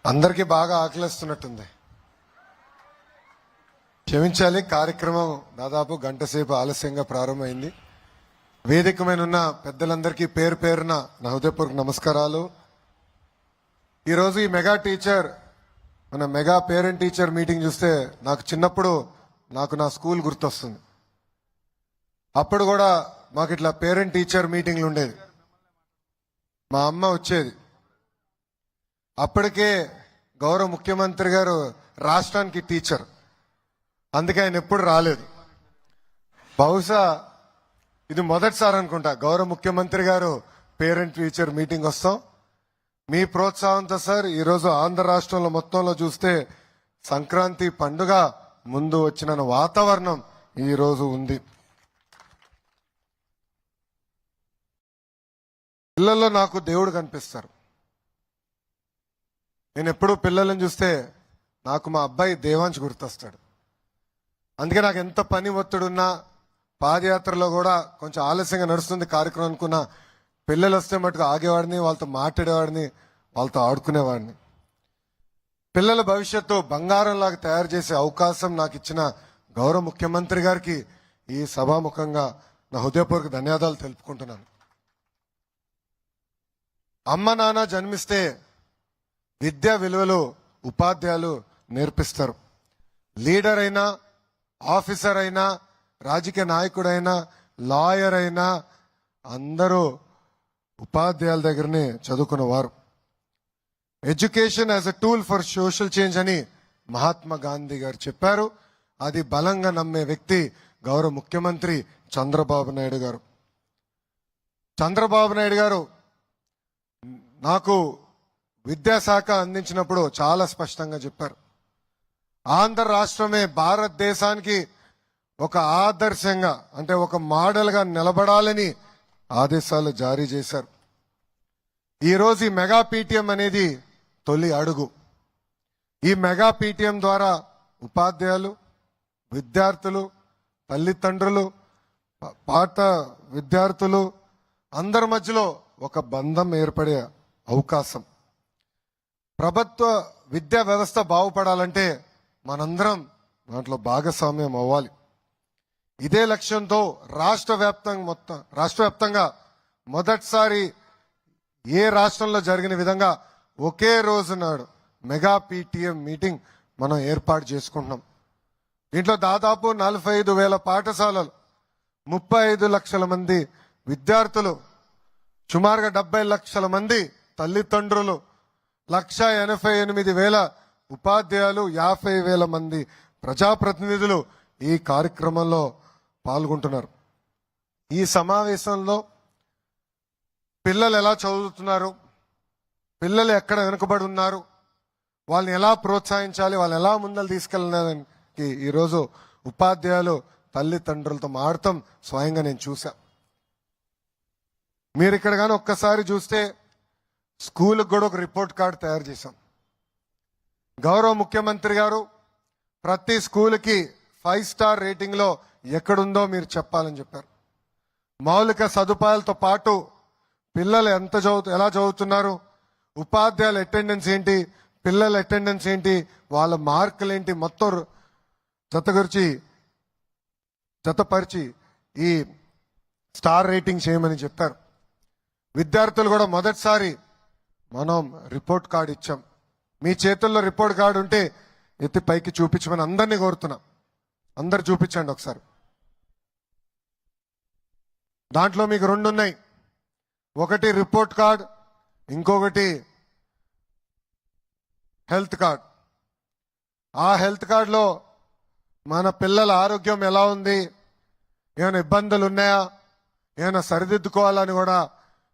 అందరికీ బాగా ఆకలిస్తున్నట్టుంది. క్షమించాలి, కార్యక్రమం దాదాపు గంట సేపు ఆలస్యంగా ప్రారంభమైంది. వేదిక మీద ఉన్న పెద్దలందరికీ పేరు పేరున నా హృదయపూర్వక నమస్కారాలు. ఈరోజు ఈ మెగా టీచర్ మన మెగా పేరెంట్ టీచర్ మీటింగ్ చూస్తే నాకు చిన్నప్పుడు నా స్కూల్ గుర్తొస్తుంది. అప్పుడు కూడా మాకు ఇట్లా పేరెంట్ టీచర్ మీటింగ్లు ఉండేది. మా అమ్మ వచ్చేది. అప్పటికే గౌరవ ముఖ్యమంత్రి గారు రాష్ట్రానికి టీచర్, అందుకే ఆయన ఎప్పుడు రాలేదు. బహుశా ఇది మొదటిసారి అనుకుంటా గౌరవ ముఖ్యమంత్రి గారు పేరెంట్ టీచర్ మీటింగ్ వస్తాం. మీ ప్రోత్సాహంతో సార్ ఈరోజు ఆంధ్ర రాష్ట్రంలో మొత్తంలో చూస్తే సంక్రాంతి పండుగ ముందు వచ్చిన వాతావరణం ఈరోజు ఉంది. పిల్లల్లో నాకు దేవుడు కనిపిస్తారు. నేను ఎప్పుడూ పిల్లలను చూస్తే నాకు మా అబ్బాయి దేవాంశ్ గుర్తొస్తాడు. అందుకే నాకు ఎంత పని ఒత్తిడున్నా పాదయాత్రలో కూడా కొంచెం ఆలస్యంగా నడుస్తుంది కార్యక్రమం అనుకున్నా పిల్లలు వస్తే మటుకు ఆగేవాడిని, వాళ్ళతో మాట్లాడేవాడిని, వాళ్ళతో ఆడుకునేవాడిని. పిల్లల భవిష్యత్తు బంగారంలాగా తయారు చేసే అవకాశం నాకు ఇచ్చిన గౌరవ ముఖ్యమంత్రి గారికి ఈ సభాముఖంగా నా హృదయపూర్వక ధన్యవాదాలు తెలుపుకుంటున్నాను. అమ్మ నాన్న జన్మిస్తే విద్యా విలువలు ఉపాధ్యాయులు నేర్పిస్తారు. లీడర్ అయినా, ఆఫీసర్ అయినా, రాజకీయ నాయకుడైనా, లాయర్ అయినా అందరూ ఉపాధ్యాయుల దగ్గరనే చదువుకున్నవారు. Education as a tool for social change అని మహాత్మా గాంధీ గారు చెప్పారు. అది బలంగా నమ్మే వ్యక్తి గౌరవ ముఖ్యమంత్రి చంద్రబాబు నాయుడు గారు. చంద్రబాబు నాయుడు గారు నాకు విద్యాశాఖ అందించినప్పుడు చాలా స్పష్టంగా చెప్పారు. ఆంధ్ర రాష్ట్రమే భారతదేశానికి ఒక ఆదర్శంగా, అంటే ఒక మోడల్గా నిలబడాలని ఆదేశాలు జారీ చేశారు. ఈరోజు ఈ మెగా పీటీఎం అనేది తొలి అడుగు. ఈ మెగా పీటీఎం ద్వారా ఉపాధ్యాయులు, విద్యార్థులు, తల్లిదండ్రులు, పాఠ విద్యార్థులు అందరి మధ్యలో ఒక బంధం ఏర్పడే అవకాశం. ప్రభుత్వ విద్యా వ్యవస్థ బాగుపడాలంటే మనందరం దాంట్లో భాగస్వామ్యం అవ్వాలి. ఇదే లక్ష్యంతో రాష్ట్ర వ్యాప్తంగా మొదటిసారి ఏ రాష్ట్రంలో జరిగిన విధంగా ఒకే రోజు నాడు మెగా పీటీఎం మీటింగ్ మనం ఏర్పాటు చేసుకుంటున్నాం. దీంట్లో దాదాపు 45,000 పాఠశాలలు, 35 లక్షల మంది విద్యార్థులు, సుమారుగా 70 లక్షల మంది తల్లిదండ్రులు, 1,88,000 ఉపాధ్యాయులు, 50,000 మంది ప్రజాప్రతినిధులు ఈ కార్యక్రమంలో పాల్గొంటున్నారు. ఈ సమావేశంలో పిల్లలు ఎలా చదువుతున్నారు, పిల్లలు ఎక్కడ వెనుకబడి ఉన్నారు, వాళ్ళని ఎలా ప్రోత్సహించాలి, వాళ్ళని ఎలా ముందలు తీసుకెళ్ళడానికి ఈరోజు ఉపాధ్యాయులు తల్లిదండ్రులతో మాడతాం స్వయంగా నేను చూసా. మీరు ఇక్కడ కానీ ఒక్కసారి చూస్తే స్కూల్కి కూడా ఒక రిపోర్ట్ కార్డు తయారు చేశాం. గౌరవ ముఖ్యమంత్రి గారు ప్రతి స్కూల్కి 5 స్టార్ రేటింగ్లో ఎక్కడుందో మీరు చెప్పాలని చెప్పారు. మౌలిక సదుపాయాలతో పాటు పిల్లలు ఎలా చదువుతున్నారు, ఉపాధ్యాయుల అటెండెన్స్ ఏంటి, పిల్లల అటెండెన్స్ ఏంటి, వాళ్ళ మార్కులు ఏంటి, మొత్తం జతపరిచి ఈ స్టార్ రేటింగ్ చేయమని చెప్పారు. విద్యార్థులు కూడా మొదటిసారి మనం రిపోర్ట్ కార్డు ఇచ్చాం. మీ చేతుల్లో రిపోర్ట్ కార్డు ఉంటే ఎత్తి పైకి చూపించమని అందరినీ కోరుతున్నాం. అందరు చూపించండి ఒకసారి. దాంట్లో మీకు 2 ఉన్నాయి. ఒకటి రిపోర్ట్ కార్డ్, ఇంకొకటి హెల్త్ కార్డ్. ఆ హెల్త్ కార్డులో మన పిల్లల ఆరోగ్యం ఎలా ఉంది, ఏమైనా ఇబ్బందులు ఉన్నాయా, ఏమైనా సరిదిద్దుకోవాలని కూడా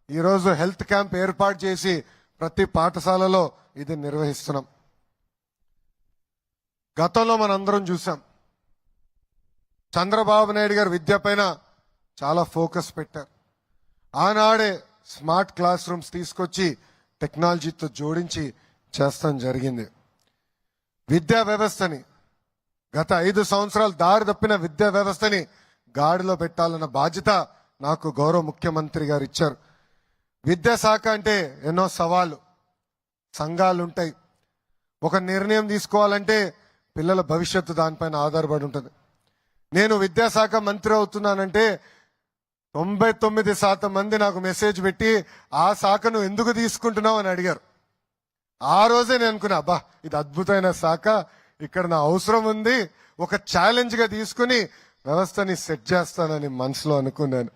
ఈరోజు హెల్త్ క్యాంప్ ఏర్పాటు చేసి ప్రతి పాఠశాలలో ఇది నిర్వహిస్తున్నాం. గతంలో మనందరం చూసాం చంద్రబాబు నాయుడు గారు విద్య పైన చాలా ఫోకస్ పెట్టారు. ఆనాడే స్మార్ట్ క్లాస్ రూమ్స్ తీసుకొచ్చి టెక్నాలజీతో జోడించి చేస్తాం జరిగింది. విద్యా వ్యవస్థని గత 5 సంవత్సరాలు దారి తప్పిన విద్యా వ్యవస్థని గాడిలో పెట్టాలన్న బాధ్యత నాకు గౌరవ ముఖ్యమంత్రి గారు ఇచ్చారు. విద్యాశాఖ అంటే ఎన్నో సవాళ్ళు, సంఘాలు ఉంటాయి, ఒక నిర్ణయం తీసుకోవాలంటే పిల్లల భవిష్యత్తు దానిపైన ఆధారపడి ఉంటుంది. నేను విద్యాశాఖ మంత్రి అవుతున్నానంటే 99% మంది నాకు మెసేజ్ పెట్టి ఆ శాఖను ఎందుకు తీసుకుంటున్నావు అని అడిగారు. ఆ రోజే నేను అనుకున్నా, అబ్బా ఇది అద్భుతమైన శాఖ, ఇక్కడ నా అవసరం ఉంది, ఒక ఛాలెంజ్ గా తీసుకుని వ్యవస్థని సెట్ చేస్తానని మనసులో అనుకున్నాను.